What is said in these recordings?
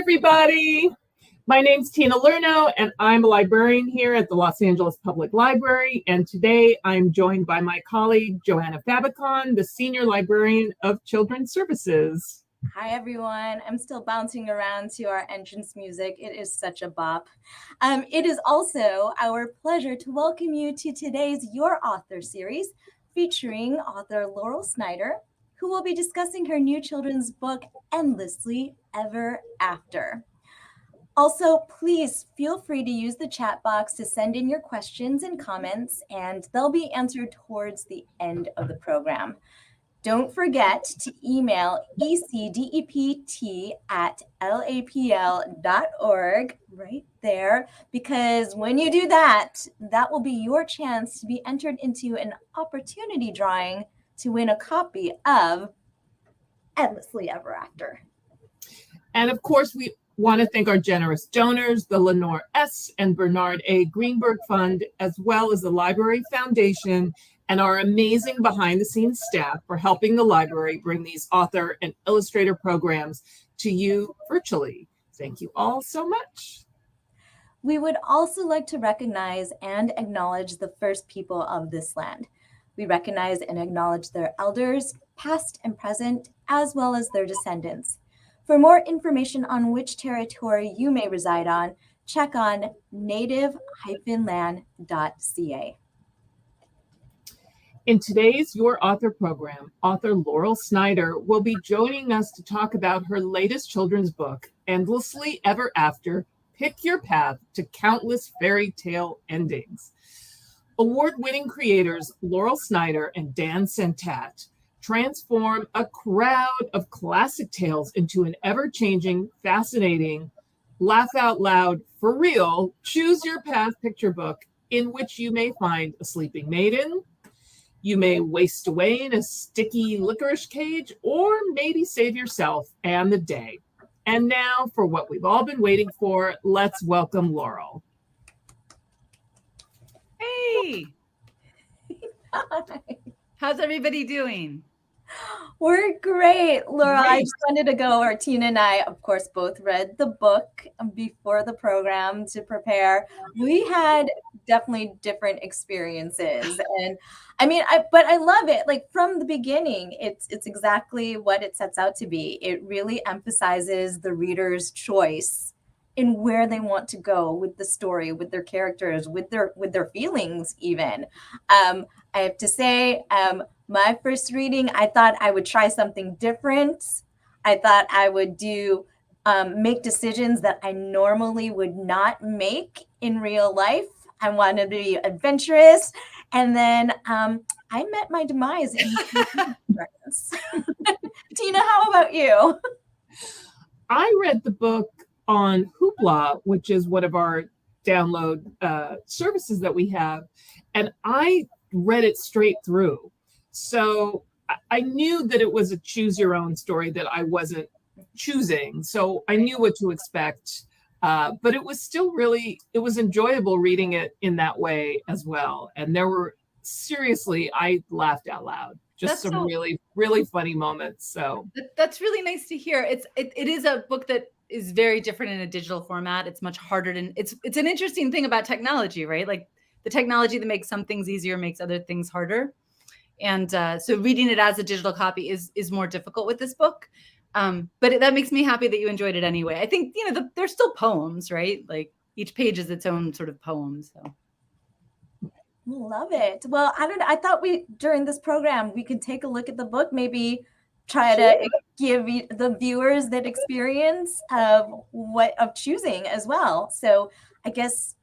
everybody. My name's Tina Lerno, and I'm a librarian here at the Los Angeles Public Library. And today I'm joined by my colleague, Joanna Fabicon, the Senior Librarian of Children's Services. Hi, everyone. I'm still bouncing around to our entrance music. It is such a bop. It is also our pleasure to welcome you to today's Your Author series, featuring author Laurel Snyder, who will be discussing her new children's book, Endlessly Ever After. Also, please feel free to use the chat box to send in your questions and comments, and they'll be answered towards the end of the program. Don't forget to email ecdept@lapl.org right there, because when you do that, that will be your chance to be entered into an opportunity drawing to win a copy of Endlessly Ever After. And of course, we want to thank our generous donors, the Lenore S and Bernard A. Greenberg Fund, as well as the Library Foundation and our amazing behind-the-scenes staff for helping the library bring these author and illustrator programs to you virtually. Thank you all so much. We would also like to recognize and acknowledge the first people of this land. We recognize and acknowledge their elders, past and present, as well as their descendants. For more information on which territory you may reside on, check on native-land.ca. In today's Your Author program, author Laurel Snyder will be joining us to talk about her latest children's book, Endlessly Ever After, Pick Your Path to Countless Fairy Tale Endings. Award-winning creators Laurel Snyder and Dan Santat transform a crowd of classic tales into an ever-changing, fascinating, laugh-out-loud, for real, choose-your-path picture book in which you may find a sleeping maiden, you may waste away in a sticky licorice cage, or maybe save yourself and the day. And now, for what we've all been waiting for, let's welcome Laurel. Hey! Hi. How's everybody doing? We're great, Laurel. I Great. just wanted to go over. Tina and I, of course, both read the book before the program to prepare. We had definitely different experiences, and but I love it. Like from the beginning, it's exactly what it sets out to be. It really emphasizes the reader's choice in where they want to go with the story, with their characters, with their feelings, even. I have to say, my first reading, I thought I would try something different. I thought I would make decisions that I normally would not make in real life. I wanted to be adventurous. And then I met my demise in Tina, how about you? I read the book on Hoopla, which is one of our download services that we have, and I read it straight through. So I knew that it was a choose your own story that I wasn't choosing. So I knew what to expect. But it was still it was enjoyable reading it in that way as well. And seriously, I laughed out loud. Just some really, really funny moments. So that's really nice to hear. It is a book that is very different in a digital format. It's much harder it's an interesting thing about technology, right? Like the technology that makes some things easier makes other things harder. And so reading it as a digital copy is more difficult with this book. But that makes me happy that you enjoyed it anyway. I think, they're still poems, right? Like each page is its own sort of poem. So. Love it. Well, I thought during this program, we could take a look at the book, maybe try to give the viewers that experience of choosing as well. So I guess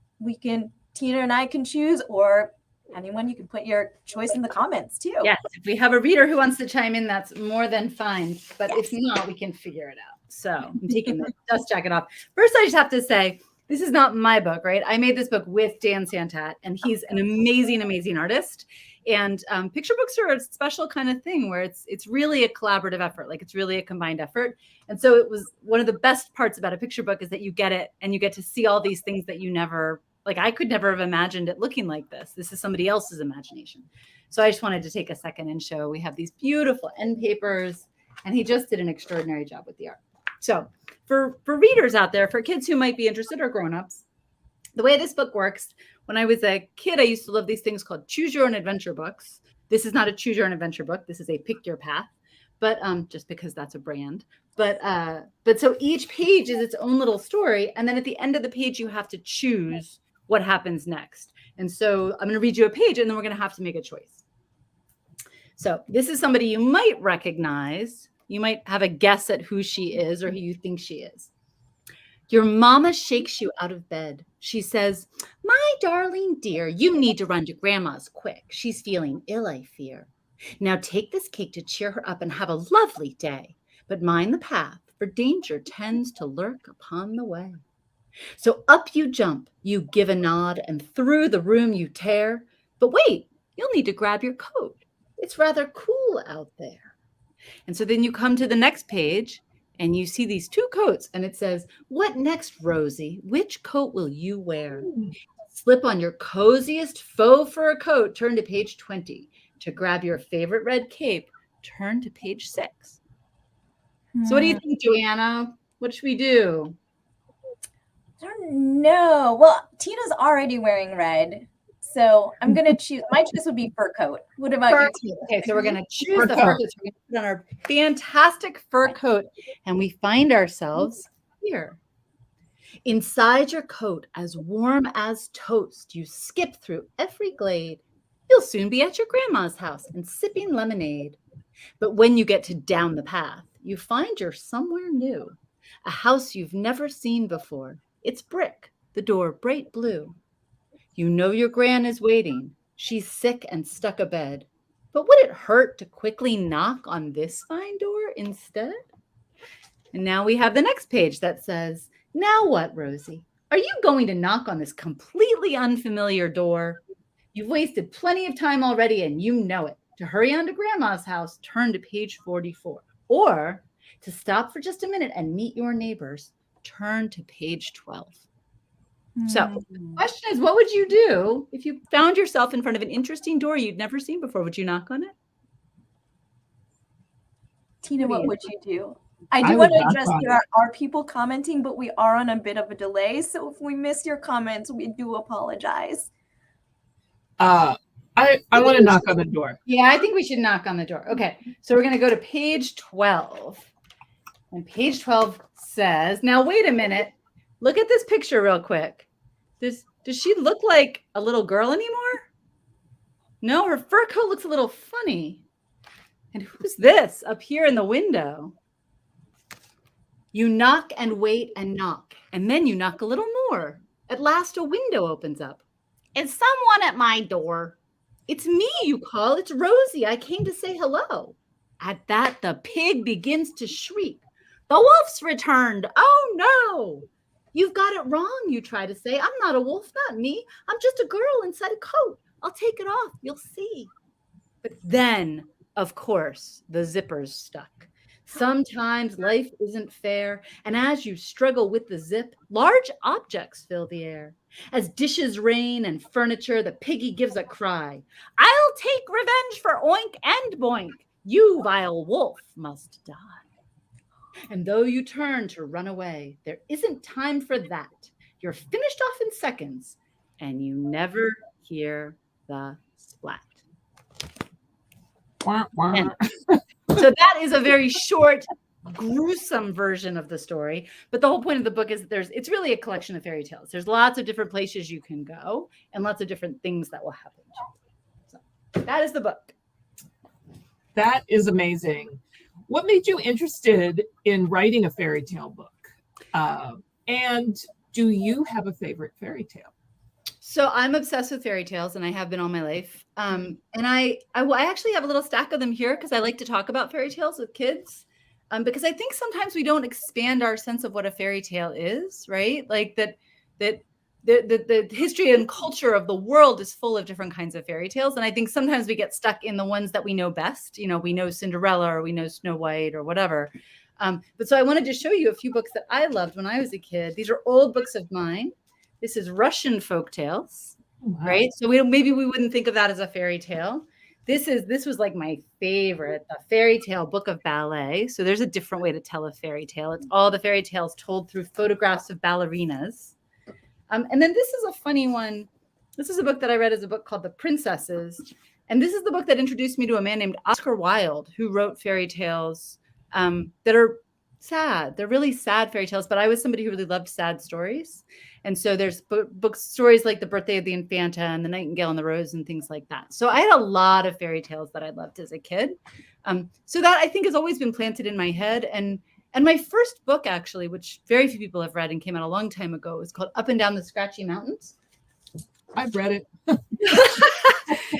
Tina and I can choose, or anyone, you can put your choice in the comments too. Yes, if we have a reader who wants to chime in, that's more than fine. But If not, we can figure it out. So I'm taking the dust jacket off. First, I just have to say, this is not my book, right? I made this book with Dan Santat, and he's an amazing, amazing artist. And picture books are a special kind of thing where it's really a collaborative effort. Like it's really a combined effort. And so it was one of the best parts about a picture book is that you get it and you get to see all these things that you never, like I could never have imagined it looking like this. This is somebody else's imagination. So I just wanted to take a second and show we have these beautiful end papers, and he just did an extraordinary job with the art. So for readers out there, for kids who might be interested or grown-ups, the way this book works, when I was a kid, I used to love these things called choose your own adventure books. This is not a choose your own adventure book. This is a pick your path, but just because that's a brand. But so each page is its own little story. And then at the end of the page, you have to choose what happens next. And so I'm going to read you a page and then we're going to have to make a choice. So this is somebody you might recognize. You might have a guess at who she is or who you think she is. Your mama shakes you out of bed. She says, "My darling dear, you need to run to grandma's quick. She's feeling ill, I fear. Now take this cake to cheer her up and have a lovely day. But mind the path, for danger tends to lurk upon the way." So up you jump, you give a nod, and through the room you tear. But wait, you'll need to grab your coat. It's rather cool out there. And so then you come to the next page and you see these two coats and it says, "What next, Rosie? Which coat will you wear?" Slip on your coziest faux fur coat, turn to page 20. To grab your favorite red cape, turn to page 6. So what do you think, Joanna? What should we do? I don't know. Well, Tina's already wearing red. So I'm going to choose. My choice would be fur coat. What about you, Tina? Okay, so we're going to choose the fur coat. So we're going to put on our fantastic fur coat, and we find ourselves here. Inside your coat, as warm as toast, you skip through every glade. You'll soon be at your grandma's house and sipping lemonade. But when you get to down the path, you find you're somewhere new. A house you've never seen before. It's brick, the door bright blue. You know your gran is waiting. She's sick and stuck abed. But would it hurt to quickly knock on this fine door instead? And now we have the next page that says, "Now what, Rosie? Are you going to knock on this completely unfamiliar door? You've wasted plenty of time already and you know it. To hurry on to grandma's house, turn to page 44. Or to stop for just a minute and meet your neighbors, turn to page 12. So the question is, what would you do if you found yourself in front of an interesting door you'd never seen before? Would you knock on it? Tina, what would you do? I do want to address there are people commenting, but we are on a bit of a delay. So if we miss your comments, we do apologize. I want to knock on the door. Yeah, I think we should knock on the door. Okay, so we're going to go to page 12. And page 12 says, now wait a minute. Look at this picture real quick. Does she look like a little girl anymore? No, her fur coat looks a little funny. And who's this up here in the window? You knock and wait and knock, and then you knock a little more. At last a window opens up. Is someone at my door? It's me, you call. It's Rosie. I came to say hello. At that, the pig begins to shriek. The wolf's returned. Oh, no. You've got it wrong, you try to say. I'm not a wolf, not me. I'm just a girl inside a coat. I'll take it off. You'll see. But then, of course, the zipper's stuck. Sometimes life isn't fair, and as you struggle with the zip, large objects fill the air. As dishes rain and furniture, the piggy gives a cry. I'll take revenge for oink and boink. You, vile wolf, must die. And though you turn to run away, there isn't time for that. You're finished off in seconds, and you never hear the splat. Wah, wah. And so that is a very short, gruesome version of the story. But the whole point of the book is that it's really a collection of fairy tales. There's lots of different places you can go and lots of different things that will happen. So that is the book. That is amazing. What made you interested in writing a fairy tale book? And do you have a favorite fairy tale? So I'm obsessed with fairy tales, and I have been all my life. And I actually have a little stack of them here because I like to talk about fairy tales with kids. Because I think sometimes we don't expand our sense of what a fairy tale is, right? Like that the history and culture of the world is full of different kinds of fairy tales. And I think sometimes we get stuck in the ones that we know best. You know, we know Cinderella or we know Snow White or whatever. But so I wanted to show you a few books that I loved when I was a kid. These are old books of mine. This is Russian folk tales, right? So maybe we wouldn't think of that as a fairy tale. This was like my favorite, the fairy tale book of ballet. So there's a different way to tell a fairy tale. It's all the fairy tales told through photographs of ballerinas. And then this is a funny one. This is a book that I read as a book called The Princesses. And this is the book that introduced me to a man named Oscar Wilde, who wrote fairy tales that are sad. They're really sad fairy tales, but I was somebody who really loved sad stories. And so there's book stories like The Birthday of the Infanta and The Nightingale and the Rose and things like that. So I had a lot of fairy tales that I loved as a kid. So that I think has always been planted in my head. And my first book, actually, which very few people have read and came out a long time ago, is called Up and Down the Scratchy Mountains. I've read it.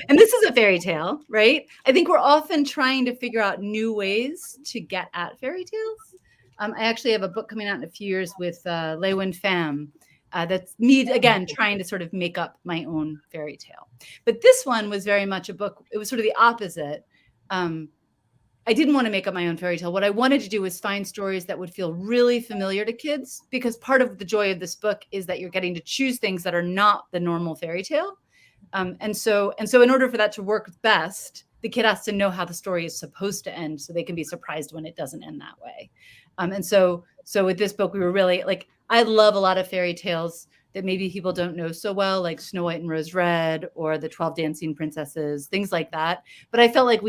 And this is a fairy tale, right? I think we're often trying to figure out new ways to get at fairy tales. I actually have a book coming out in a few years with Lewin Pham that's me, again, trying to sort of make up my own fairy tale. But this one was very much a book. It was sort of the opposite. I didn't want to make up my own fairy tale. What I wanted to do was find stories that would feel really familiar to kids, because part of the joy of this book is that you're getting to choose things that are not the normal fairy tale. And so in order for that to work best, the kid has to know how the story is supposed to end, so they can be surprised when it doesn't end that way. And so with this book, we were really like, I love a lot of fairy tales that maybe people don't know so well, like Snow White and Rose Red or the 12 Dancing Princesses, things like that. But I felt like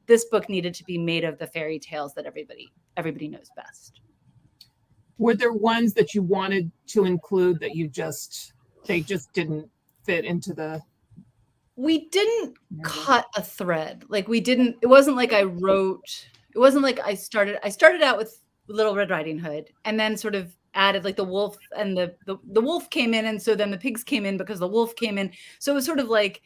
this book needed to be made of the fairy tales that everybody knows best. Were there ones that you wanted to include that they just didn't fit into the... We didn't cut a thread. Like it wasn't like I started out with Little Red Riding Hood and then sort of added like the wolf, and the wolf came in, and so then the pigs came in because the wolf came in. So it was sort of like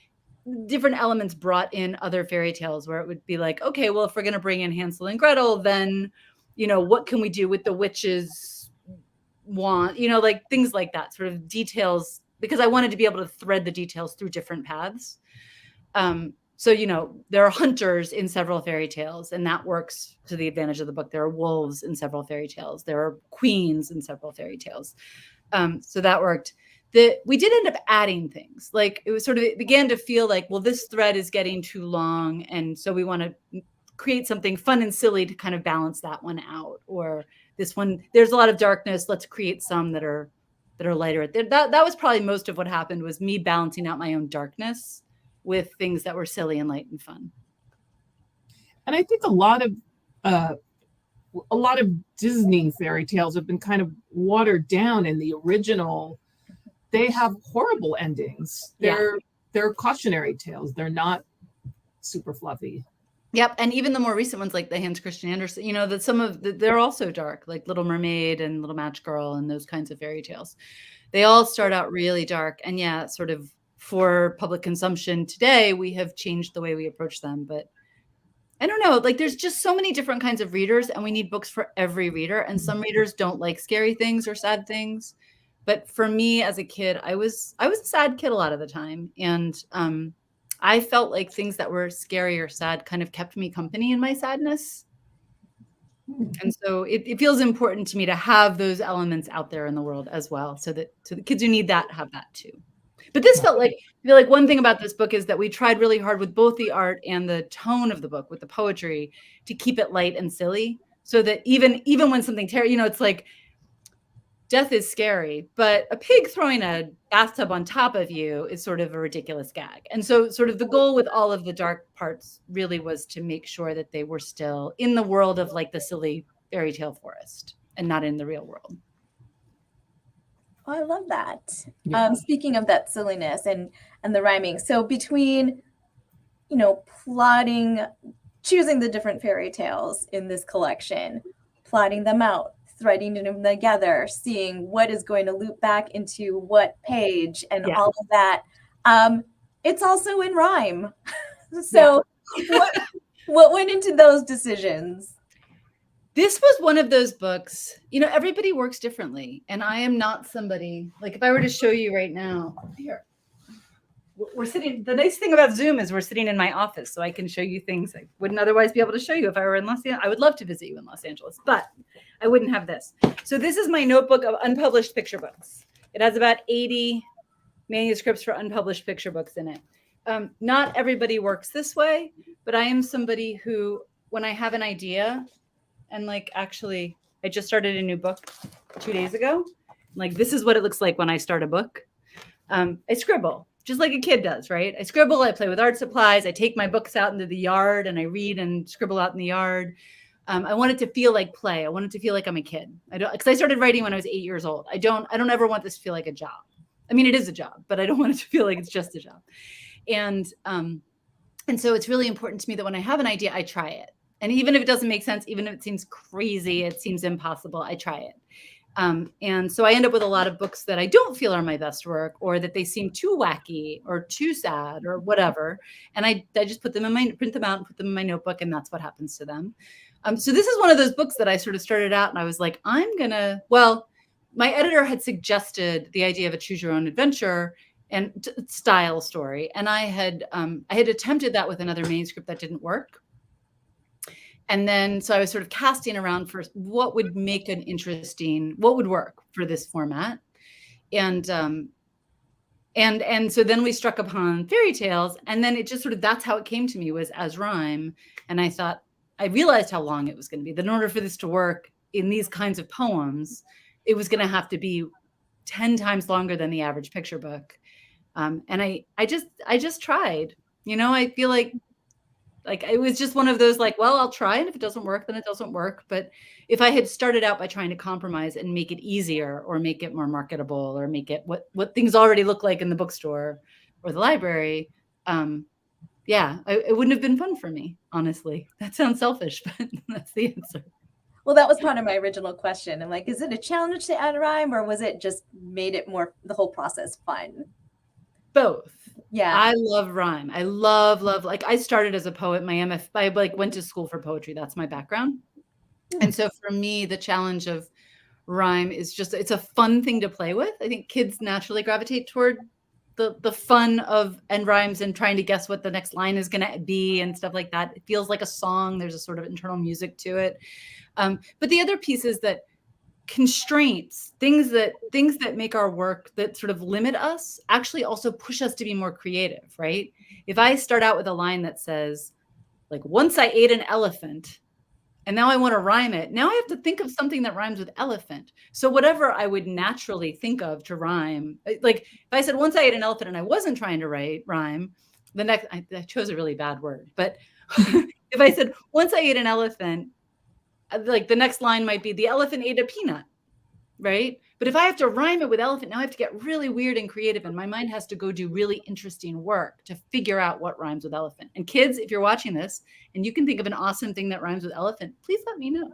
different elements brought in other fairy tales, where it would be like, okay, well, if we're going to bring in Hansel and Gretel, then, what can we do with the witch's wand, like things like that, sort of details, because I wanted to be able to thread the details through different paths. So, there are hunters in several fairy tales, and that works to the advantage of the book. There are wolves in several fairy tales. There are queens in several fairy tales. So that worked. We did end up adding things. Like it began to feel like, well, this thread is getting too long. And so we want to create something fun and silly to kind of balance that one out. Or this one, there's a lot of darkness. Let's create some that are lighter. That was probably most of what happened, was me balancing out my own darkness with things that were silly and light and fun. And I think a lot of Disney fairy tales have been kind of watered down. In the original, they have horrible endings. They're cautionary tales. They're not super fluffy. Yep. And even the more recent ones, like the Hans Christian Andersen, they're also dark, like Little Mermaid and Little Match Girl and those kinds of fairy tales. They all start out really dark. And sort of for public consumption today, we have changed the way we approach them. But I don't know, like there's just so many different kinds of readers, and we need books for every reader. And some readers don't like scary things or sad things. But for me as a kid, I was a sad kid a lot of the time. And I felt like things that were scary or sad kind of kept me company in my sadness. And so it feels important to me to have those elements out there in the world as well, so the kids who need that have that too. But this I feel like one thing about this book is that we tried really hard with both the art and the tone of the book, with the poetry, to keep it light and silly, so that even when something terrible, it's like, death is scary, but a pig throwing a bathtub on top of you is sort of a ridiculous gag. And so sort of the goal with all of the dark parts really was to make sure that they were still in the world of like the silly fairy tale forest and not in the real world. Oh, I love that. Yeah. Speaking of that silliness and the rhyming. So between, plotting, choosing the different fairy tales in this collection, plotting them out, threading them together, seeing what is going to loop back into what page and all of that. It's also in rhyme. So what went into those decisions? This was one of those books, everybody works differently. And I am not somebody, like if I were to show you right now, here, we're sitting, the nice thing about Zoom is we're sitting in my office, so I can show you things I wouldn't otherwise be able to show you if I were in Los Angeles. I would love to visit you in Los Angeles, but I wouldn't have this. So this is my notebook of unpublished picture books. It has about 80 manuscripts for unpublished picture books in it. Not everybody works this way, but I am somebody who, when I have an idea, and like actually, I just started a new book 2 days ago. Like, this is what it looks like when I start a book. I scribble, just like a kid does, right? I scribble, I play with art supplies, I take my books out into the yard and I read and scribble out in the yard. I want it to feel like play. I want it to feel like I'm a kid. Because I started writing when I was 8 years old. I don't ever want this to feel like a job. I mean, it is a job, but I don't want it to feel like it's just a job. And so it's really important to me that when I have an idea, I try it. And even if it doesn't make sense, even if it seems crazy, it seems impossible, I try it. And so I end up with a lot of books that I don't feel are my best work, or that they seem too wacky or too sad or whatever. And I just print them out and put them in my notebook, and that's what happens to them. So this is one of those books that I sort of started out and I was like, my editor had suggested the idea of a choose your own adventure and style story. And I had attempted that with another manuscript that didn't work. And then, so I was sort of casting around for what would make what would work for this format. And so then we struck upon fairy tales, and then it just sort of, that's how it came to me, was as rhyme. And I realized how long it was going to be. That in order for this to work in these kinds of poems, it was going to have to be 10 times longer than the average picture book. And I just tried, I feel like it was just one of those, like, well, I'll try. And if it doesn't work, then it doesn't work. But if I had started out by trying to compromise and make it easier, or make it more marketable, or make it what things already look like in the bookstore or the library, it wouldn't have been fun for me, honestly. That sounds selfish, but that's the answer. Well, that was part of my original question. I'm like, is it a challenge to add rhyme, or was it just made it more, the whole process, fun? Both. Yeah. I love rhyme. I love, like, I started as a poet. I went to school for poetry. That's my background. And so for me, the challenge of rhyme is just, it's a fun thing to play with. I think kids naturally gravitate toward the fun of and rhymes and trying to guess what the next line is going to be and stuff like that. It feels like a song. There's a sort of internal music to it. But the other piece is that constraints, things that make our work, that sort of limit us, actually also push us to be more creative, right? If I start out with a line that says, like, once I ate an elephant, and now I want to rhyme it, now I have to think of something that rhymes with elephant. So whatever I would naturally think of to rhyme, like if I said once I ate an elephant and I wasn't trying to rhyme, I chose a really bad word, but if I said once I ate an elephant, like the next line might be the elephant ate a peanut, right? But if I have to rhyme it with elephant, now I have to get really weird and creative, and my mind has to go do really interesting work to figure out what rhymes with elephant. And kids, if you're watching this and you can think of an awesome thing that rhymes with elephant, please let me know.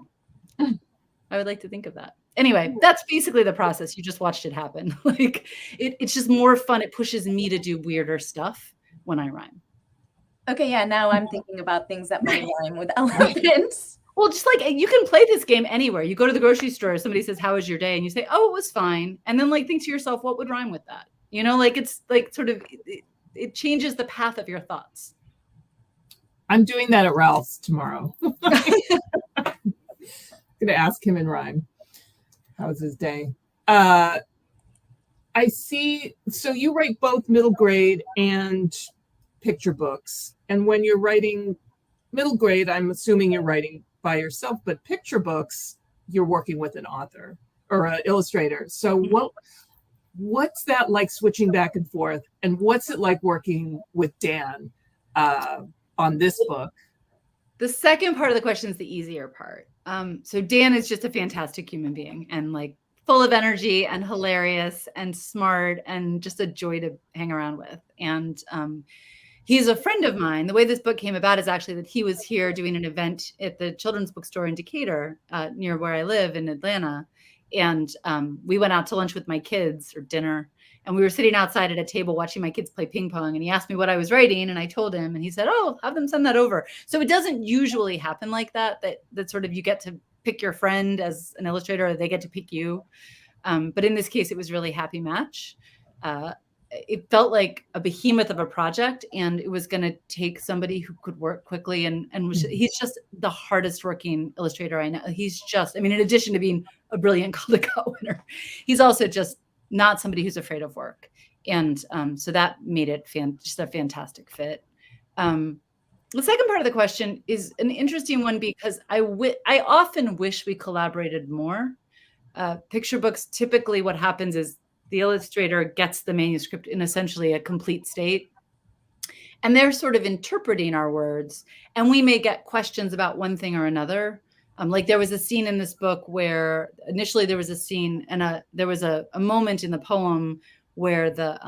I would like to think of that. Anyway, that's basically the process. You just watched it happen. Like, it's just more fun. It pushes me to do weirder stuff when I rhyme. Okay, yeah, now I'm thinking about things that might rhyme with elephants. Well, just like, you can play this game anywhere. You go to the grocery store, somebody says, how was your day? And you say, oh, it was fine. And then, like, think to yourself, what would rhyme with that? Like, it's like sort of, it changes the path of your thoughts. I'm doing that at Ralph's tomorrow. I'm going to ask him in rhyme. How was his day? I see. So you write both middle grade and picture books. And when you're writing middle grade, I'm assuming you're writing by yourself, but picture books, you're working with an author or an illustrator. So what's that like, switching back and forth? And what's it like working with Dan on this book? The second part of the question is the easier part. So Dan is just a fantastic human being, and like full of energy and hilarious and smart and just a joy to hang around with. And he's a friend of mine. The way this book came about is actually that he was here doing an event at the children's bookstore in Decatur, near where I live in Atlanta. And we went out to lunch with my kids, or dinner. And we were sitting outside at a table watching my kids play ping pong. And he asked me what I was writing. And I told him, and he said, oh, have them send that over. So it doesn't usually happen like that sort of you get to pick your friend as an illustrator, or they get to pick you. But in this case, it was really happy match. It felt like a behemoth of a project, and it was going to take somebody who could work quickly. And he's just the hardest working illustrator I know. He's just, I mean, in addition to being a brilliant Caldecott winner, he's also just not somebody who's afraid of work. And so that made it just a fantastic fit. The second part of the question is an interesting one because I often wish we collaborated more. Picture books, typically what happens is the illustrator gets the manuscript in essentially a complete state, and they're sort of interpreting our words, and we may get questions about one thing or another. Like there was a scene in this book where initially there was a scene and there was a moment in the poem where the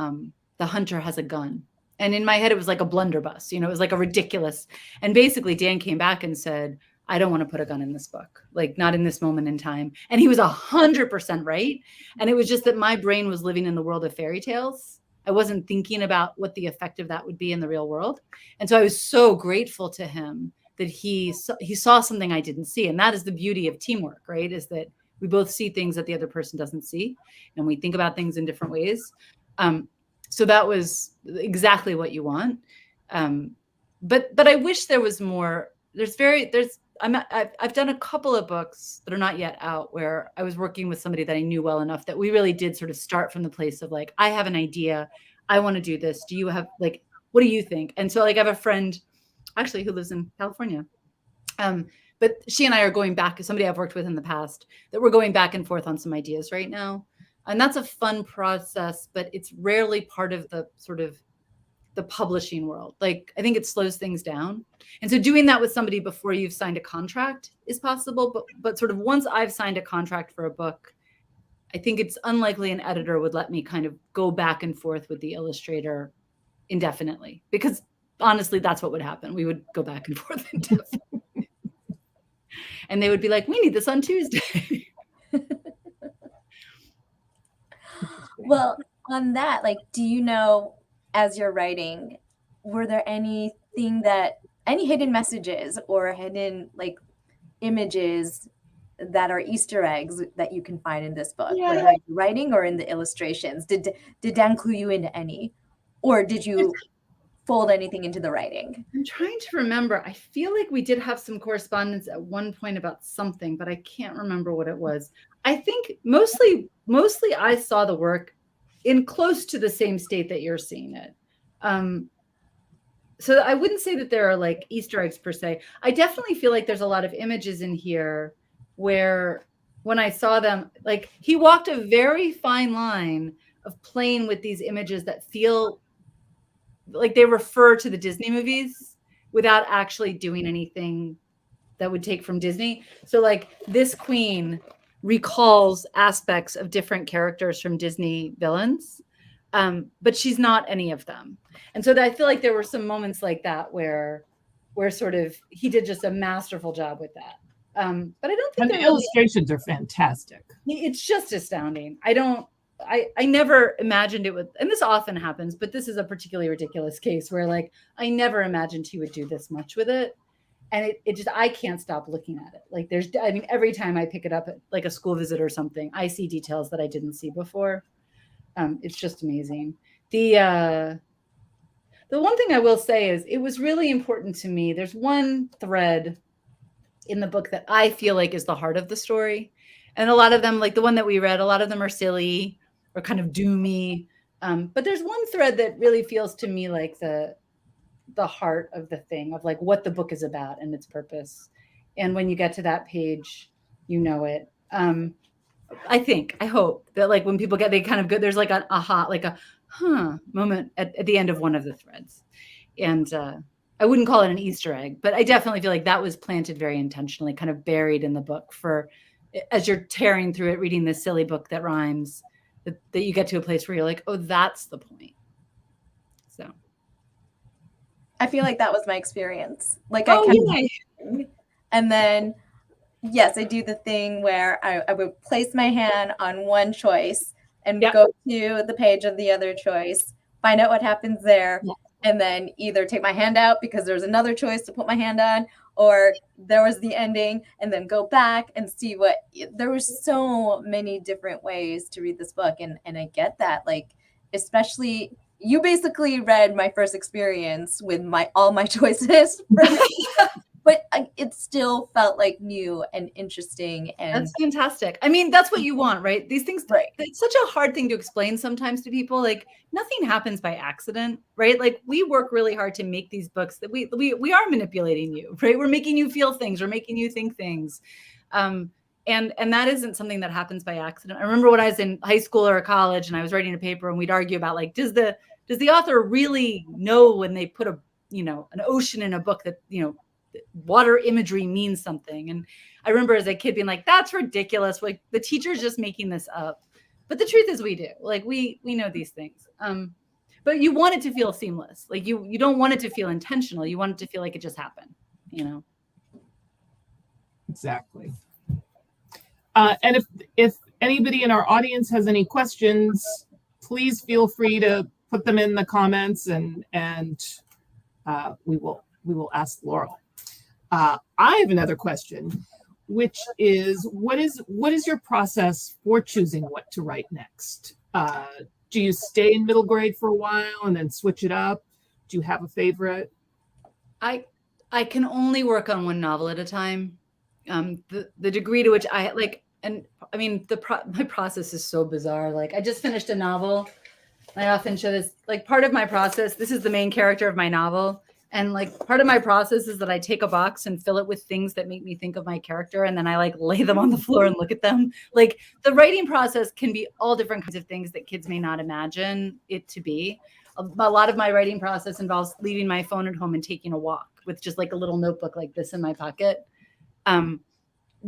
hunter has a gun. And in my head, it was like a blunderbuss, it was like a ridiculous. And basically Dan came back and said, I don't want to put a gun in this book, like not in this moment in time. And he was 100% right. And it was just that my brain was living in the world of fairy tales. I wasn't thinking about what the effect of that would be in the real world. And so I was so grateful to him that he saw something I didn't see. And that is the beauty of teamwork, right? Is that we both see things that the other person doesn't see, and we think about things in different ways. So that was exactly what you want. But I wish there was more. I've done a couple of books that are not yet out where I was working with somebody that I knew well enough that we really did sort of start from the place of like, I have an idea. I want to do this. Do you have what do you think? And so I have a friend actually who lives in California. But she and I are going back, somebody I've worked with in the past, that we're going back and forth on some ideas right now. And that's a fun process, but it's rarely part of the sort of the publishing world. I think it slows things down. And so doing that with somebody before you've signed a contract is possible, but sort of once I've signed a contract for a book, I think it's unlikely an editor would let me kind of go back and forth with the illustrator indefinitely, because honestly, that's what would happen. We would go back and forth indefinitely. And they would be like, we need this on Tuesday. Well, on that, do you know, as you're writing, were there any hidden messages or hidden images that are Easter eggs that you can find in this book, whether it's writing or in the illustrations? Did Dan clue you into any, or did you fold anything into the writing? I'm trying to remember. I feel like we did have some correspondence at one point about something, but I can't remember what it was. I think mostly I saw the work in close to the same state that you're seeing it. So I wouldn't say that there are Easter eggs per se. I definitely feel like there's a lot of images in here where when I saw them, he walked a very fine line of playing with these images that feel like they refer to the Disney movies without actually doing anything that would take from Disney. So this queen recalls aspects of different characters from Disney villains, but she's not any of them. And so I feel like there were some moments like that where sort of he did just a masterful job with that. But I don't think the illustrations are fantastic. It's just astounding. I never imagined it would, and this often happens, but this is a particularly ridiculous case where I never imagined he would do this much with it. And it just, I can't stop looking at it. Every time I pick it up at a school visit or something, I see details that I didn't see before. It's just amazing. The one thing I will say is it was really important to me. There's one thread in the book that I feel like is the heart of the story. And a lot of them, the one that we read, a lot of them are silly or kind of doomy. But there's one thread that really feels to me like the heart of the thing, of what the book is about and its purpose. And when you get to that page, you know it. I hope that when people they kind of go, there's an aha, moment at the end of one of the threads. And I wouldn't call it an Easter egg, but I definitely feel like that was planted very intentionally, kind of buried in the book for, as you're tearing through it, reading this silly book that rhymes, that you get to a place where you're like, oh, that's the point. So I feel like that was my experience. And then, yes, I do the thing where I would place my hand on one choice and go to the page of the other choice, find out what happens there, and then either take my hand out because there's another choice to put my hand on, or there was the ending, and then go back and see there was so many different ways to read this book. And I get that, especially you basically read my first experience with all my choices. but it still felt like new and interesting. And that's fantastic. I mean, that's what you want, right? These things, right. it's such a hard thing to explain sometimes to people. Like nothing happens by accident, right? Like we work really hard to make these books that we are manipulating you, right? We're making you feel things, we're making you think things. And that isn't something that happens by accident. I remember when I was in high school or college and I was writing a paper and we'd argue about like, does the author really know when they put an ocean in a book that, water imagery means something? And I remember as a kid being like, that's ridiculous. Like the teacher's just making this up. But the truth is we do. Like we know these things. But you want it to feel seamless. Like you don't want it to feel intentional. You want it to feel like it just happened, Exactly. And if anybody in our audience has any questions, please feel free to put them in the comments, and we will ask Laurel. I have another question, which is what is your process for choosing what to write next? Do you stay in middle grade for a while and then switch it up? Do you have a favorite? I can only work on one novel at a time. The degree to which I like, and I mean, my process is so bizarre. Like I just finished a novel. I often show this, like part of my process, this is the main character of my novel. And like part of my process is that I take a box and fill it with things that make me think of my character. And then I like lay them on the floor and look at them. Like the writing process can be all different kinds of things that kids may not imagine it to be. A lot of my writing process involves leaving my phone at home and taking a walk with just like a little notebook like this in my pocket.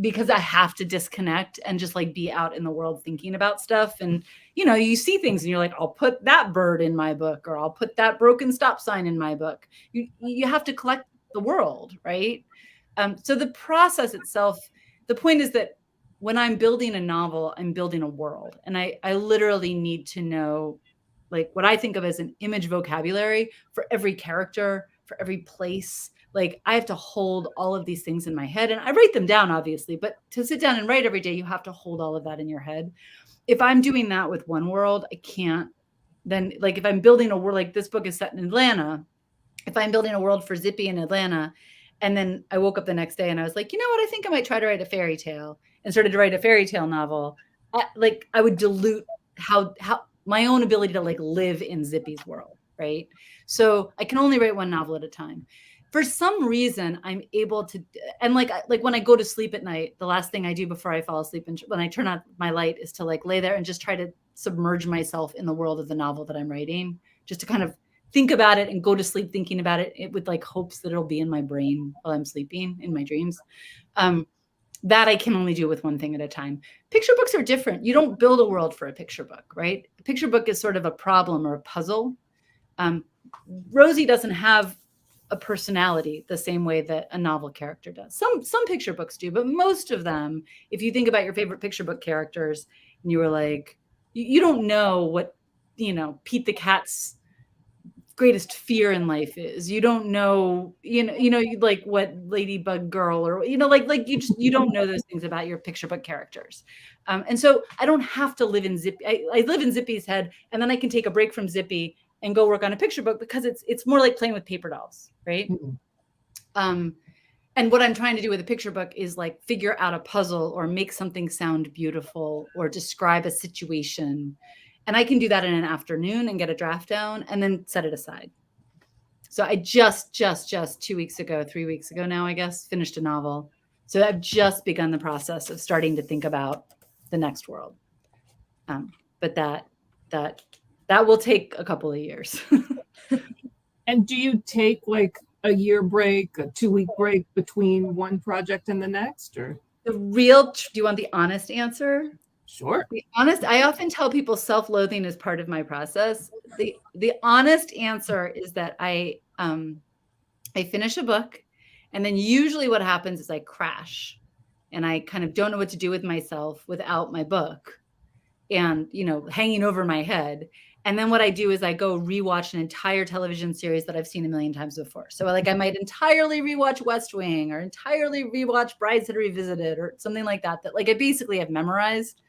Because I have to disconnect and just like be out in the world thinking about stuff. And, you see things and you're like, I'll put that bird in my book, or I'll put that broken stop sign in my book. You have to collect the world, right? So the process itself, the point is that when I'm building a novel, I'm building a world. And I literally need to know like what I think of as an image vocabulary for every character, for every place. Like I have to hold all of these things in my head, and I write them down obviously, but to sit down and write every day, you have to hold all of that in your head. If I'm doing that with one world, I can't then, like if I'm building a world, like this book is set in Atlanta, if I'm building a world for Zippy in Atlanta, and then I woke up the next day and I was like, you know what, I think I might try to write a fairy tale and started to write a fairy tale novel, I would dilute how my own ability to like live in Zippy's world, right? So I can only write one novel at a time. For some reason, I'm able to, and like when I go to sleep at night, the last thing I do before I fall asleep and when I turn on my light is to like lay there and just try to submerge myself in the world of the novel that I'm writing, just to kind of think about it and go to sleep thinking about it with like hopes that it'll be in my brain while I'm sleeping in my dreams. That I can only do with one thing at a time. Picture books are different. You don't build a world for a picture book, right? A picture book is sort of a problem or a puzzle. Rosie doesn't have a personality the same way that a novel character does. Some picture books do, but most of them, if you think about your favorite picture book characters and you were like, you don't know what, Pete the Cat's greatest fear in life is. You don't know, like what Ladybug Girl or, like you don't know those things about your picture book characters. And so I don't have to live in Zippy. I live in Zippy's head, and then I can take a break from Zippy and go work on a picture book because it's more like playing with paper dolls, right? Mm-hmm. And what I'm trying to do with a picture book is like figure out a puzzle or make something sound beautiful or describe a situation. And I can do that in an afternoon and get a draft down and then set it aside. So I just 3 weeks ago now, I guess, finished a novel. So I've just begun the process of starting to think about the next world. But that will take a couple of years. And do you take like a year break, a 2-week break between one project and the next, or? Do you want the honest answer? Sure. The honest, I often tell people self-loathing is part of my process. The honest answer is that I finish a book, and then usually what happens is I crash and I kind of don't know what to do with myself without my book and, hanging over my head. And then what I do is I go rewatch an entire television series that I've seen a million times before. So like I might entirely rewatch West Wing or entirely rewatch Brideshead Revisited or something like that like I basically have memorized.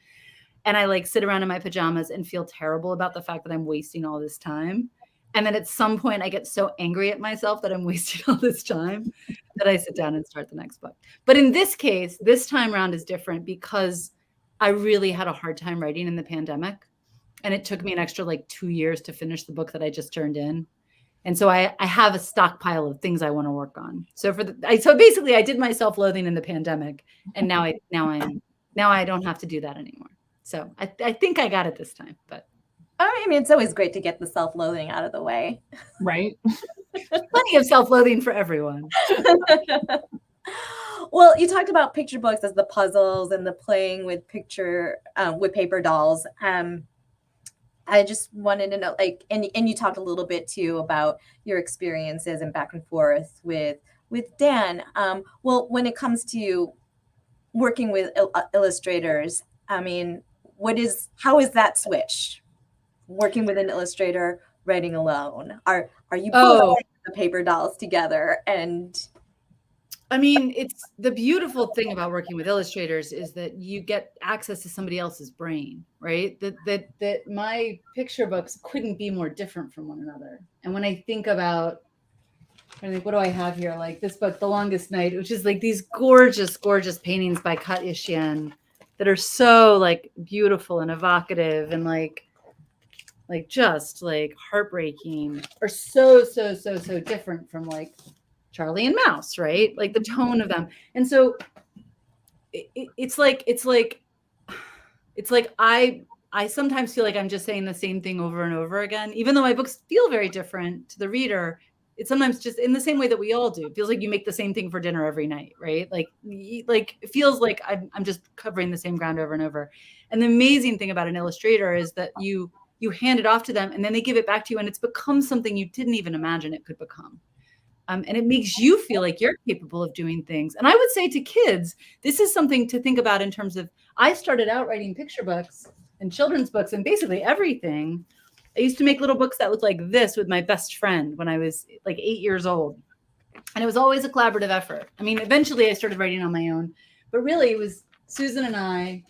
And I like sit around in my pajamas and feel terrible about the fact that I'm wasting all this time. And then at some point I get so angry at myself that I'm wasting all this time that I sit down and start the next book. But in this case, this time around is different because I really had a hard time writing in the pandemic. And it took me an extra like 2 years to finish the book that I just turned in. And so I have a stockpile of things I want to work on. So so basically I did my self-loathing in the pandemic, and now I don't have to do that anymore. So I think I got it this time, but. I mean, it's always great to get the self-loathing out of the way. Right. Plenty of self-loathing for everyone. Well, you talked about picture books as the puzzles and the playing with paper dolls. I just wanted to know, like, and you talked a little bit too about your experiences and back and forth with Dan. Well, when it comes to working with illustrators, I mean, how is that switch? Working with an illustrator, writing alone. Are you both the paper dolls together? And I mean, it's the beautiful thing about working with illustrators is that you get access to somebody else's brain, right? That my picture books couldn't be more different from one another. And when I think about, what do I have here? Like this book, The Longest Night, which is like these gorgeous, gorgeous paintings by Kat Ishian that are so like beautiful and evocative and like just like heartbreaking, are so different from like Charlie and Mouse, right? Like the tone of them. And so it's like I sometimes feel like I'm just saying the same thing over and over again, even though my books feel very different to the reader. It's sometimes just in the same way that we all do. It feels like you make the same thing for dinner every night, right? Like it feels like I'm just covering the same ground over and over. And the amazing thing about an illustrator is that you hand it off to them and then they give it back to you, and it's become something you didn't even imagine it could become. And it makes you feel like you're capable of doing things. And I would say to kids, this is something to think about in terms of, I started out writing picture books and children's books and basically everything. I used to make little books that looked like this with my best friend when I was like 8 years old. And it was always a collaborative effort. I mean, eventually I started writing on my own, but really it was Susan and I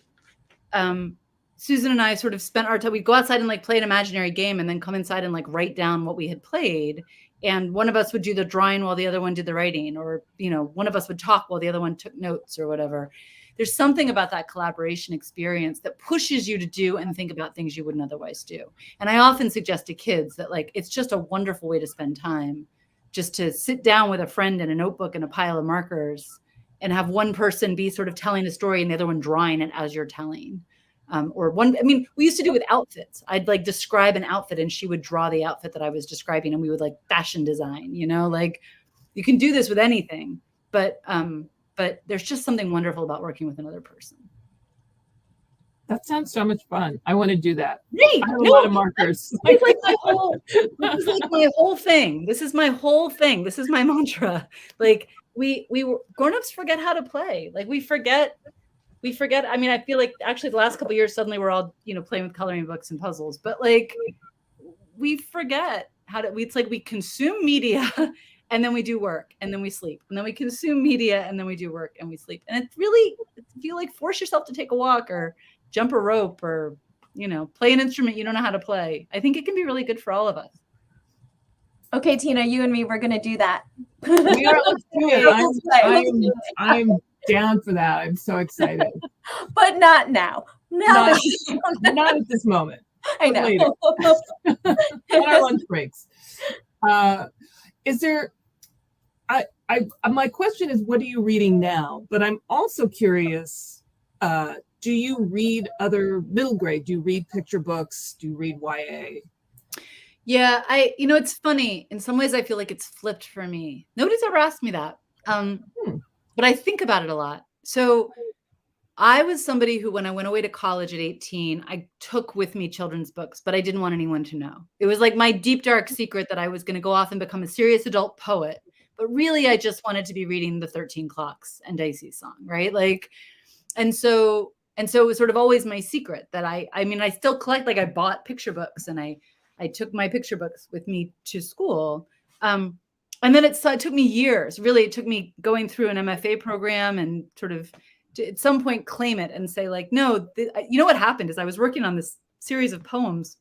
sort of spent our time. We'd go outside and like play an imaginary game and then come inside and like write down what we had played. And one of us would do the drawing while the other one did the writing, or, one of us would talk while the other one took notes or whatever. There's something about that collaboration experience that pushes you to do and think about things you wouldn't otherwise do. And I often suggest to kids that like, it's just a wonderful way to spend time, just to sit down with a friend and a notebook and a pile of markers and have one person be sort of telling a story and the other one drawing it as you're telling. We used to do with outfits. I'd like describe an outfit and she would draw the outfit that I was describing, and we would like fashion design, like you can do this with anything, but there's just something wonderful about working with another person. That sounds so much fun. I want to do that. Right. I have a lot of markers. This is like my whole thing. This is my whole thing. This is my mantra. Like we grown-ups forget how to play. Like we forget. I mean, I feel like actually the last couple of years, suddenly we're all, playing with coloring books and puzzles, but like we forget it's like we consume media and then we do work and then we sleep, and then we consume media and then we do work and we sleep. And it's really, if you like force yourself to take a walk or jump a rope or, play an instrument you don't know how to play, I think it can be really good for all of us. Okay, Tina, you and me, we're going to do that. We are, let's do it. I'm down for that. I'm so excited. But not now. Not at this moment. I know. Later. On our lunch breaks. Is there? My question is, what are you reading now? But I'm also curious. Do you read other middle grade? Do you read picture books? Do you read YA? Yeah, it's funny. In some ways, I feel like it's flipped for me. Nobody's ever asked me that. But I think about it a lot. So I was somebody who, when I went away to college at 18, I took with me children's books, but I didn't want anyone to know. It was like my deep, dark secret that I was going to go off and become a serious adult poet. But really, I just wanted to be reading the 13 Clocks and Dicey's song, right? Like, and so it was sort of always my secret that I still collect, like I bought picture books and I took my picture books with me to school. And then it took me years. Really, it took me going through an MFA program and sort of to, at some point, claim it and say like, no, what happened is I was working on this series of poems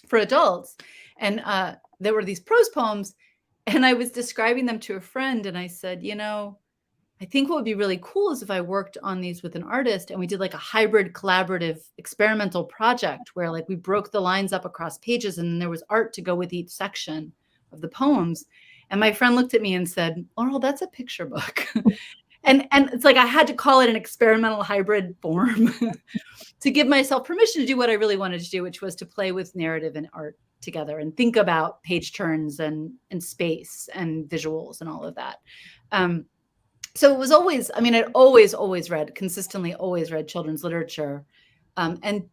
for adults. And there were these prose poems, and I was describing them to a friend, and I said, I think what would be really cool is if I worked on these with an artist and we did like a hybrid collaborative experimental project where like we broke the lines up across pages and there was art to go with each section of the poems. And my friend looked at me and said, Laurel, that's a picture book. and it's like I had to call it an experimental hybrid form to give myself permission to do what I really wanted to do, which was to play with narrative and art together and think about page turns and space and visuals and all of that. So it was always, I'd always read, consistently always read children's literature. And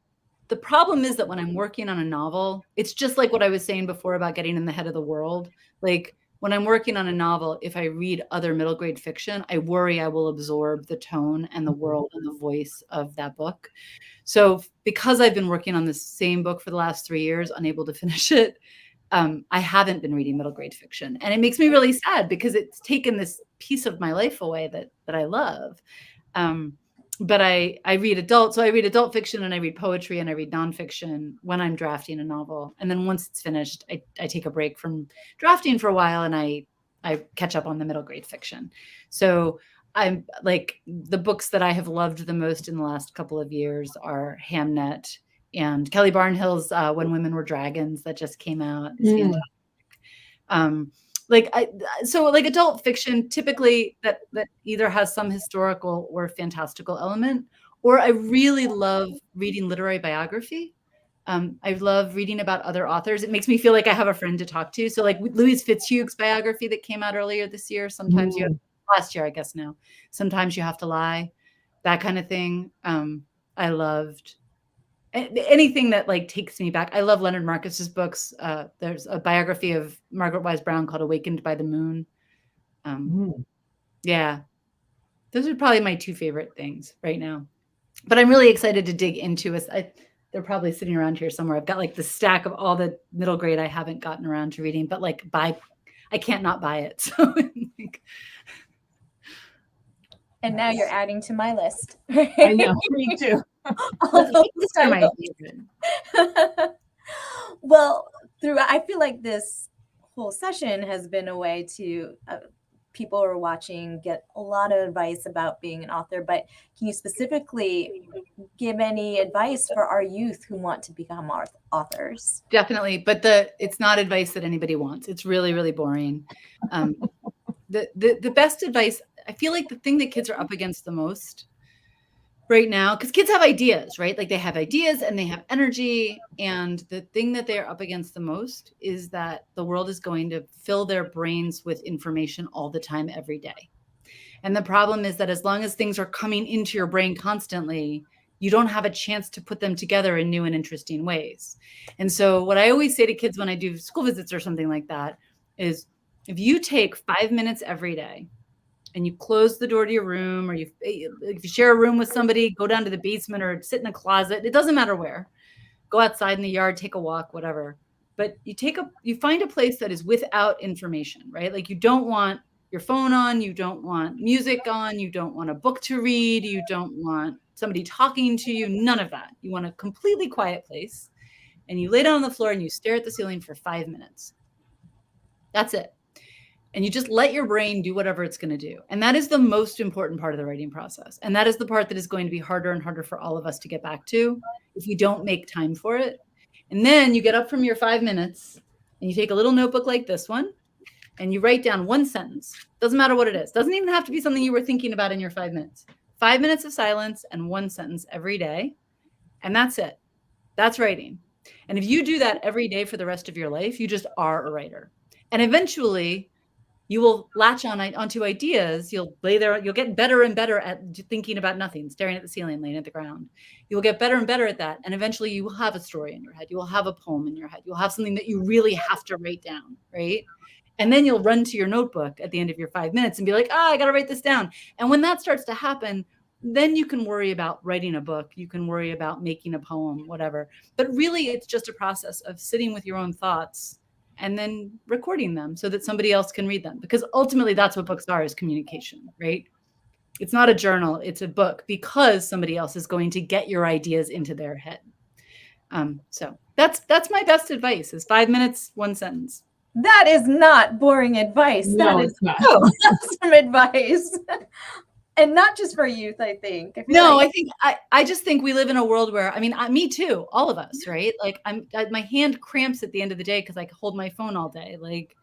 the problem is that when I'm working on a novel, it's just like what I was saying before about getting in the head of the world. Like when I'm working on a novel, if I read other middle grade fiction, I worry I will absorb the tone and the world and the voice of that book. So because I've been working on the same book for the last 3 years, unable to finish it, I haven't been reading middle grade fiction. And it makes me really sad because it's taken this piece of my life away that I love. But I read adult. So I read adult fiction and I read poetry and I read nonfiction when I'm drafting a novel. And then once it's finished, I take a break from drafting for a while and I catch up on the middle grade fiction. So I'm like, the books that I have loved the most in the last couple of years are Hamnet and Kelly Barnhill's When Women Were Dragons that just came out. It's fantastic. So adult fiction typically that either has some historical or fantastical element, or I really love reading literary biography. I love reading about other authors. It makes me feel like I have a friend to talk to. So like Louise Fitzhugh's biography that came out earlier this year, sometimes last year, I guess now, Sometimes You Have to Lie, that kind of thing. I loved anything that like takes me back. I love Leonard Marcus's books. There's a biography of Margaret Wise Brown called Awakened by the Moon. Yeah, those are probably my two favorite things right now. But I'm really excited to dig into it. They're probably sitting around here somewhere. I've got like the stack of all the middle grade I haven't gotten around to reading, but like I can't not buy it. So and now you're adding to my list. I know, me too. Well, I feel like this whole session has been a way to people who are watching get a lot of advice about being an author, but can you specifically give any advice for our youth who want to become authors? Definitely, but it's not advice that anybody wants. It's really, really boring. The best advice, I feel like the thing that kids are up against the most right now, because kids have ideas, right? Like they have ideas and they have energy. And the thing that they're up against the most is that the world is going to fill their brains with information all the time, every day. And the problem is that as long as things are coming into your brain constantly, you don't have a chance to put them together in new and interesting ways. And so what I always say to kids when I do school visits or something like that is, if you take 5 minutes every day and you close the door to your room, or if you share a room with somebody, go down to the basement or sit in a closet, it doesn't matter where, go outside in the yard, take a walk, whatever. But you find a place that is without information, right? Like you don't want your phone on, you don't want music on, you don't want a book to read, you don't want somebody talking to you, none of that. You want a completely quiet place, and you lay down on the floor and you stare at the ceiling for 5 minutes. That's it. And you just let your brain do whatever it's going to do. And that is the most important part of the writing process. And that is the part that is going to be harder and harder for all of us to get back to if we don't make time for it. And then you get up from your 5 minutes and you take a little notebook like this one and you write down one sentence. Doesn't matter what it is. Doesn't even have to be something you were thinking about in your 5 minutes. 5 minutes of silence and one sentence every day. And that's it. That's writing. And if you do that every day for the rest of your life, you just are a writer. And eventually you will latch onto ideas. You'll lay there. You'll get better and better at thinking about nothing, staring at the ceiling, laying at the ground. You will get better and better at that. And eventually you will have a story in your head. You will have a poem in your head. You'll have something that you really have to write down, right? And then you'll run to your notebook at the end of your 5 minutes and be like, I got to write this down. And when that starts to happen, then you can worry about writing a book. You can worry about making a poem, whatever. But really, it's just a process of sitting with your own thoughts and then recording them so that somebody else can read them. Because ultimately that's what books are, is communication, right? It's not a journal, it's a book, because somebody else is going to get your ideas into their head. So that's my best advice, is 5 minutes, one sentence. That is not boring advice. No, That is it's not. awesome advice. And not just for youth, I think. I feel No, like- I think I just think we live in a world where, I mean, me too, all of us, right? Like my hand cramps at the end of the day because I hold my phone all day. Like,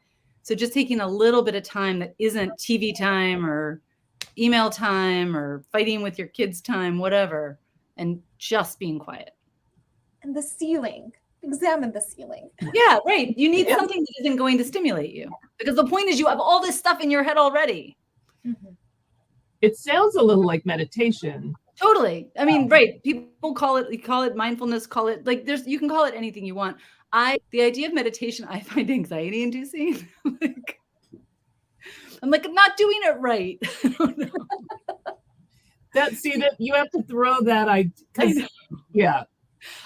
so just taking a little bit of time that isn't TV time or email time or fighting with your kids time, whatever, and just being quiet. And the ceiling. Examine the ceiling. Yeah, right. You need Yeah. something that isn't going to stimulate you, because the point is you have all this stuff in your head already. Mm-hmm. It sounds a little like meditation. Totally. I mean, right. People call it mindfulness, call it like you can call it anything you want. The idea of meditation, I find anxiety inducing. I'm like, I'm not doing it right. I don't know. That you have to throw that yeah.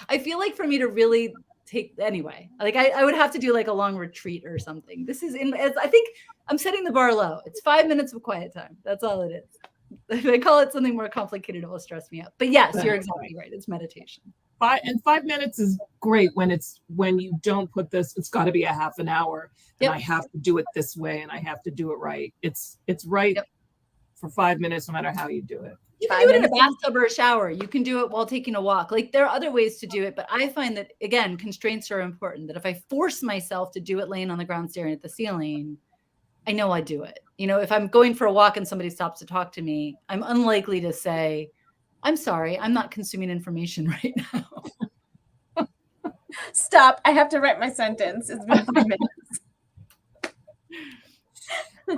I feel like for me to really anyway, like I would have to do like a long retreat or something. I think I'm setting the bar low. It's 5 minutes of quiet time. That's all it is. If I call it something more complicated, it will stress me out. But yes, you're exactly right. It's meditation. 5 minutes is great when you don't put this, it's got to be a half an hour and Yep. I have to do it this way and I have to do it right. It's right Yep. for 5 minutes, no matter how you do it. You can do it in a bathtub or a shower. You can do it while taking a walk. Like, there are other ways to do it, but I find that, again, constraints are important. That if I force myself to do it laying on the ground staring at the ceiling, I know I do it. You know, if I'm going for a walk and somebody stops to talk to me, I'm unlikely to say, I'm sorry, I'm not consuming information right now. Stop. I have to write my sentence. It's been 5 minutes.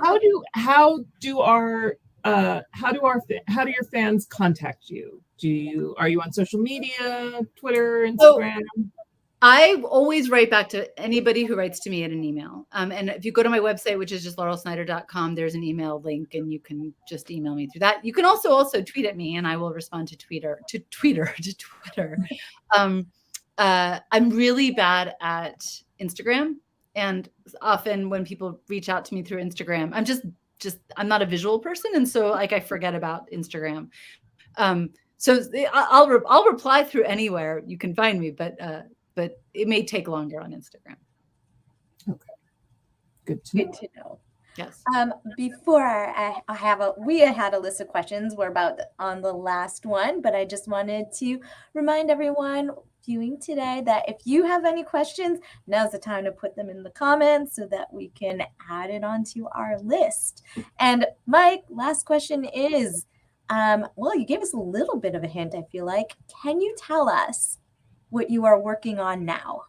How do your fans contact you? Are you on social media, Twitter, Instagram? I always write back to anybody who writes to me at an email. And if you go to my website, which is just laurelsnyder.com, there's an email link and you can just email me through that. You can also tweet at me and I will respond to Twitter. I'm really bad at Instagram. And often when people reach out to me through Instagram, I'm not a visual person. And so like I forget about Instagram. So I'll reply through anywhere you can find me, but it may take longer on Instagram. Okay. Good to know. Yes. Before we had a list of questions. We're about on the last one, but I just wanted to remind everyone viewing today that if you have any questions, now's the time to put them in the comments so that we can add it onto our list. And Mike, last question is, well, you gave us a little bit of a hint, I feel like. Can you tell us what you are working on now?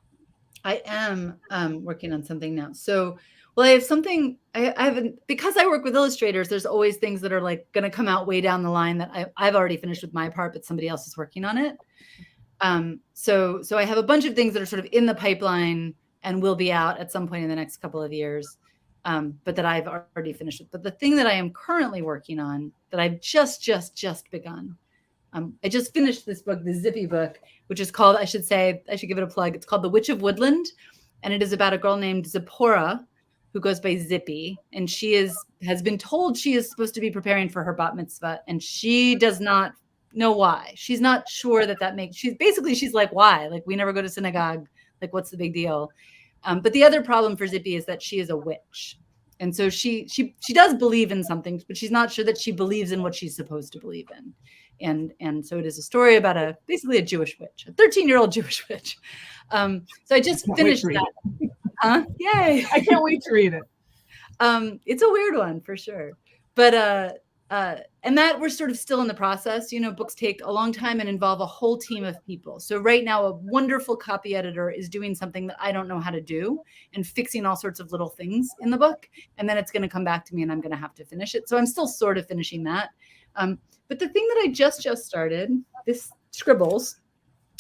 I am working on something now. So, well, I have something, because I work with illustrators, there's always things that are like going to come out way down the line that I've already finished with my part, but somebody else is working on it. So I have a bunch of things that are sort of in the pipeline and will be out at some point in the next couple of years, but that I've already finished with. But the thing that I am currently working on that I've just begun, I just finished this book, the Zippy book, which is called, I should give it a plug. It's called The Witch of Woodland. And it is about a girl named Zipporah who goes by Zippy. And she has been told she is supposed to be preparing for her bat mitzvah. And she does not know why. She's not sure she's like, why? Like, we never go to synagogue. Like, what's the big deal? But the other problem for Zippy is that she is a witch. And so she does believe in something, but she's not sure that she believes in what she's supposed to believe in. And so it is a story about basically a Jewish witch, a 13-year-old Jewish witch. So I just finished that. Huh? Yay. I can't wait to read it. It's a weird one for sure. But and that we're sort of still in the process. You know, books take a long time and involve a whole team of people. So right now, a wonderful copy editor is doing something that I don't know how to do and fixing all sorts of little things in the book. And then it's going to come back to me and I'm going to have to finish it. So I'm still sort of finishing that. But the thing that I just started, this scribbles,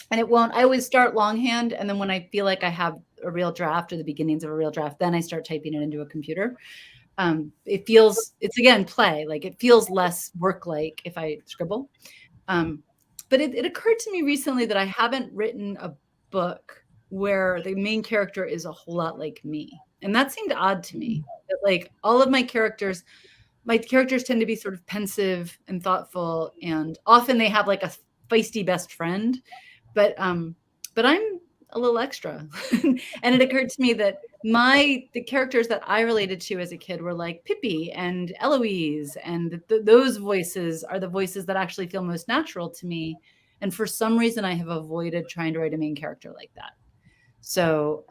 and I always start longhand. And then when I feel like I have a real draft or the beginnings of a real draft, then I start typing it into a computer. It's again, play, like it feels less work-like if I scribble. But it occurred to me recently that I haven't written a book where the main character is a whole lot like me. And that seemed odd to me. That, like, all of my characters tend to be sort of pensive and thoughtful, and often they have like a feisty best friend. But I'm a little extra. And it occurred to me that the characters that I related to as a kid were like Pippi and Eloise, and those voices are the voices that actually feel most natural to me. And for some reason, I have avoided trying to write a main character like that. So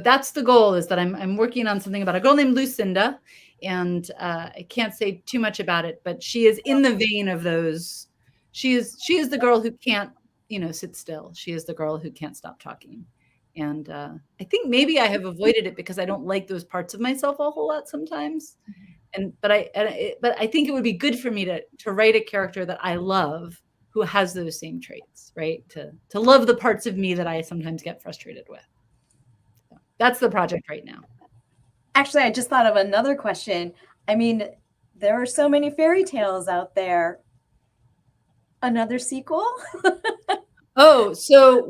that's the goal, is that I'm working on something about a girl named Lucinda, and I can't say too much about it, but she is in the vein of those. She is the girl who can't, sit still. She is the girl who can't stop talking. And I think maybe I have avoided it because I don't like those parts of myself a whole lot sometimes. But I think it would be good for me to write a character that I love, who has those same traits, right? To love the parts of me that I sometimes get frustrated with. So that's the project right now. Actually, I just thought of another question. I mean, there are so many fairy tales out there. Another sequel? Oh, so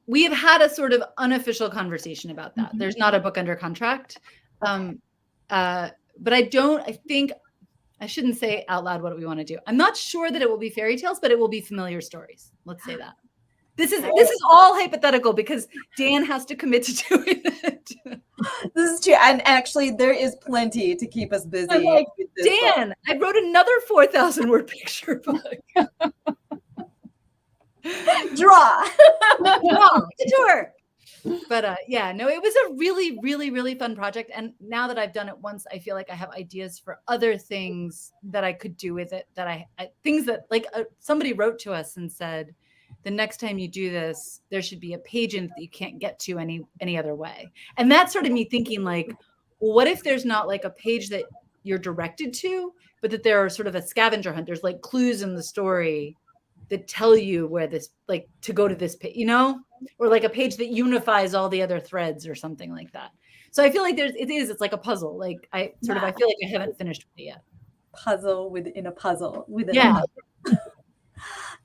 we have had a sort of unofficial conversation about that. Mm-hmm. There's not a book under contract. But I shouldn't say out loud what we want to do. I'm not sure that it will be fairy tales, but it will be familiar stories. Let's say that. This is all hypothetical because Dan has to commit to doing it. This is true. And actually, there is plenty to keep us busy. I'm like, Dan, I wrote another 4,000 word picture book. Draw. To work. But no, it was a really, really, really fun project. And now that I've done it once, I feel like I have ideas for other things that I could do with it. That things that somebody wrote to us and said, the next time you do this, there should be a page in that you can't get to any other way. And that started me thinking, like, well, what if there's not like a page that you're directed to, but that there are sort of a scavenger hunt? There's like clues in the story that tell you where this, like, to go to this page, or like a page that unifies all the other threads or something like that. So I feel like it's like a puzzle. Like I feel like I haven't finished with it yet. Puzzle within a puzzle within a puzzle.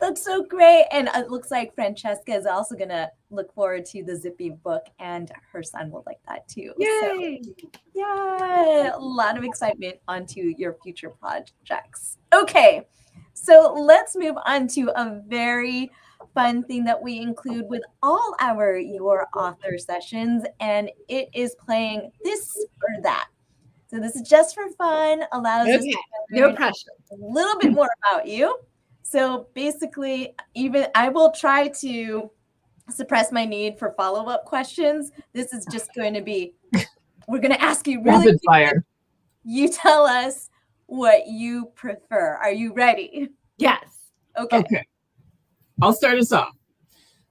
That's so great. And it looks like Francesca is also going to look forward to the Zippy book, and her son will like that too. Yay! So, yeah, a lot of excitement onto your future projects. Okay, so let's move on to a very fun thing that we include with all our Your Author sessions, and it is playing this or that. So this is just for fun, allows us to no pressure. A little bit more about you. So basically, even I will try to suppress my need for follow-up questions. This is just going to be, we're going to ask you really rapid fire. You tell us what you prefer. Are you ready? Yes. Okay. I'll start us off.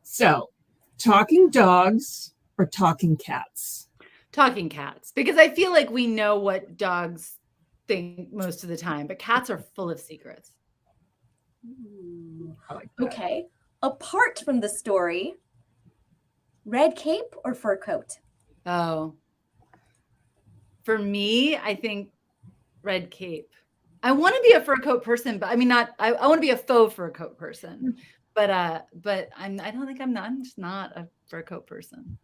So, talking dogs or talking cats? Talking cats, because I feel like we know what dogs think most of the time, but cats are full of secrets. I like that. Okay. Apart from the story, red cape or fur coat? Oh. For me, I think red cape. I want to be a fur coat person, but I mean, I want to be a faux fur coat person, but I don't think I'm just not a fur coat person.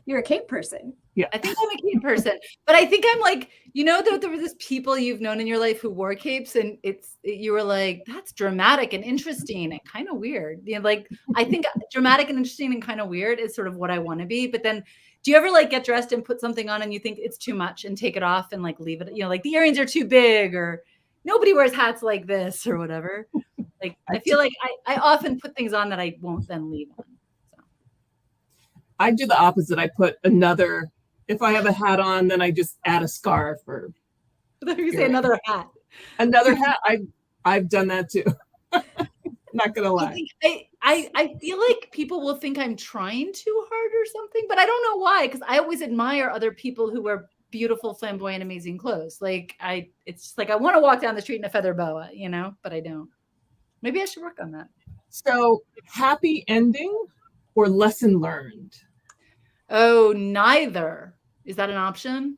You're a cape person. Yeah. I think I'm a cape person, but I think I'm like, there were these people you've known in your life who wore capes, and you were like, that's dramatic and interesting and kind of weird. Like, I think dramatic and interesting and kind of weird is sort of what I want to be. But then, do you ever like get dressed and put something on and you think it's too much and take it off and like leave it, like the earrings are too big, or nobody wears hats like this or whatever. Like, I feel like I often put things on that I won't then leave on. So I do the opposite. I put another, if I have a hat on, then I just add a scarf or. You say another hat. Another hat. I've done that too. Not gonna lie. I feel like people will think I'm trying too hard or something, but I don't know why, because I always admire other people who wear beautiful, flamboyant, amazing clothes. Like it's just like I want to walk down the street in a feather boa, but I don't. Maybe I should work on that. So, happy ending or lesson learned? Oh, neither. Is that an option?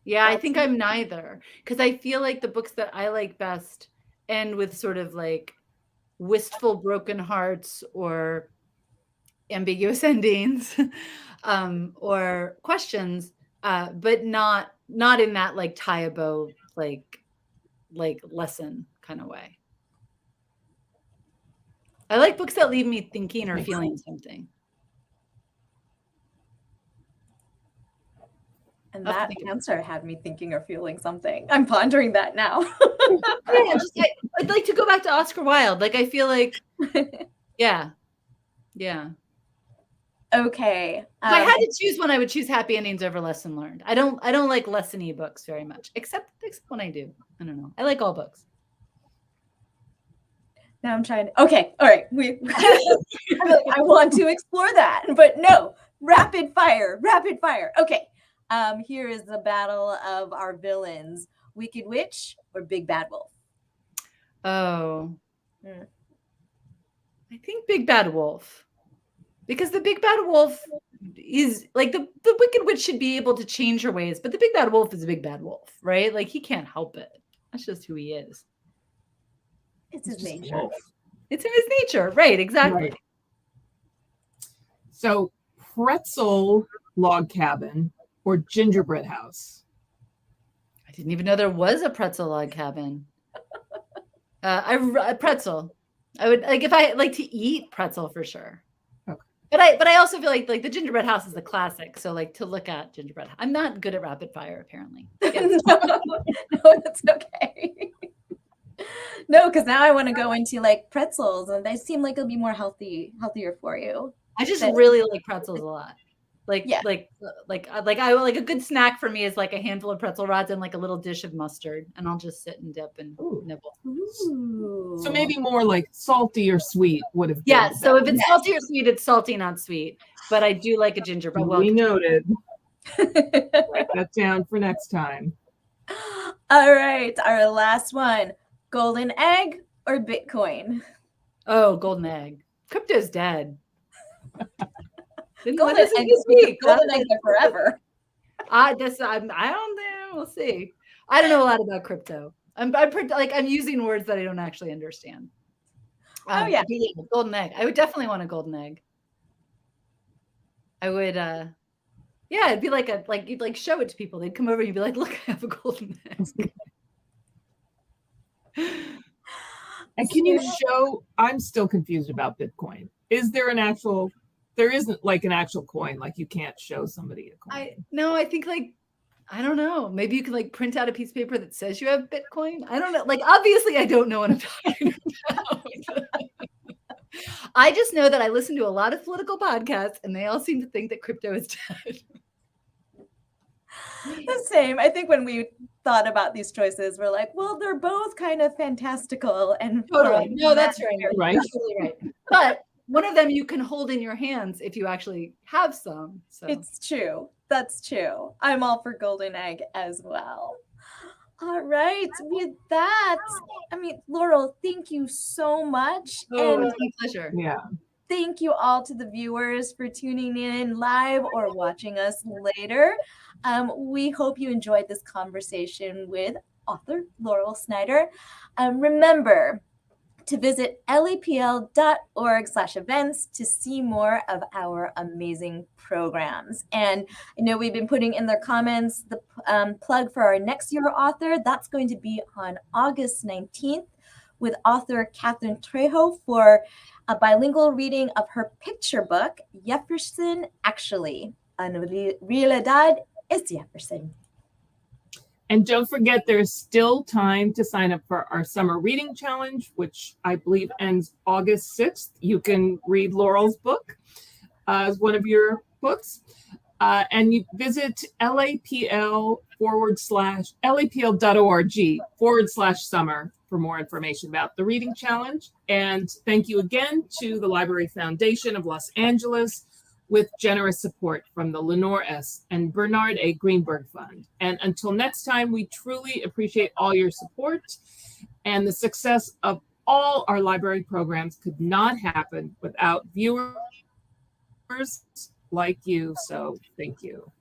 Yeah, I think I'm neither, because I feel like the books that I like best end with sort of like wistful broken hearts or ambiguous endings or questions, but not in that like tie a bow like lesson kind of way. I like books that leave me thinking or feeling something. And that answer had me thinking or feeling something. I'm pondering that now. Yeah, I'd like to go back to Oscar Wilde. Like, I feel like, yeah. Okay. If I had to choose one, I would choose Happy Endings over Lesson Learned. I don't like lesson-y books very much, except when I do. I don't know. I like all books. Now I'm trying to, okay, all right. I want to explore that, but no, rapid fire. Okay. Here is the battle of our villains: Wicked Witch or Big Bad Wolf? Oh. I think Big Bad Wolf. Because the Big Bad Wolf is like the Wicked Witch should be able to change her ways, but the Big Bad Wolf is a Big Bad Wolf, right? Like, he can't help it. That's just who he is. It's his nature. Wolf. It's in his nature, right? Exactly. Right. So, pretzel log cabin or gingerbread house? I didn't even know there was a pretzel log cabin. A pretzel. I would like if I like to eat pretzel for sure. Okay. But I also feel like the gingerbread house is the classic. So like to look at gingerbread. I'm not good at rapid fire apparently. Yes. No, that's okay. No, because now I want to go into like pretzels, and they seem like it'll be more healthier for you. I just really like pretzels a lot. Like I like a good snack for me is like a handful of pretzel rods and like a little dish of mustard, and I'll just sit and dip and nibble. Ooh. So maybe more like salty or sweet would have been. Yeah. So if it's salty or sweet, it's salty, not sweet. But I do like a gingerbread. Well, we noted. Write that down for next time. All right, our last one: golden egg or Bitcoin? Oh, golden egg. Crypto's dead. Golden eggs are forever. I don't know. We'll see. I don't know a lot about crypto. I'm using words that I don't actually understand. Yeah, golden egg. I would definitely want a golden egg. I would. Yeah, it'd be you'd like show it to people. They'd come over and you'd be like, "Look, I have a golden egg." And can you show? I'm still confused about Bitcoin. Is there an actual? There isn't like an actual coin. Like you can't show somebody a coin. I think I don't know. Maybe you can like print out a piece of paper that says you have Bitcoin. I don't know. Like, obviously I don't know what I'm talking about. I just know that I listen to a lot of political podcasts and they all seem to think that crypto is dead. The same. I think when we thought about these choices, we're like, well, they're both kind of fantastical and totally. No, that's right. Right. Absolutely right. But one of them you can hold in your hands if you actually have some. So it's true. That's true. I'm all for golden egg as well. All right. With that, I mean, Laurel, thank you so much. Oh, it's my pleasure. Yeah. Thank you all to the viewers for tuning in live or watching us later. We hope you enjoyed this conversation with author Laurel Snyder. Remember to visit lapl.org/events to see more of our amazing programs. And I know we've been putting in their comments the plug for our next year author. That's going to be on August 19th with author Catherine Trejo for a bilingual reading of her picture book, Jefferson Actually, En Realidad es Jefferson. And don't forget, there's still time to sign up for our summer reading challenge, which I believe ends August 6th. You can read Laurel's book as one of your books. And you visit lapl.org/summer for more information about the reading challenge. And thank you again to the Library Foundation of Los Angeles, with generous support from the Lenore S and Bernard A. Greenberg Fund. And until next time, we truly appreciate all your support, and the success of all our library programs could not happen without viewers like you. So thank you.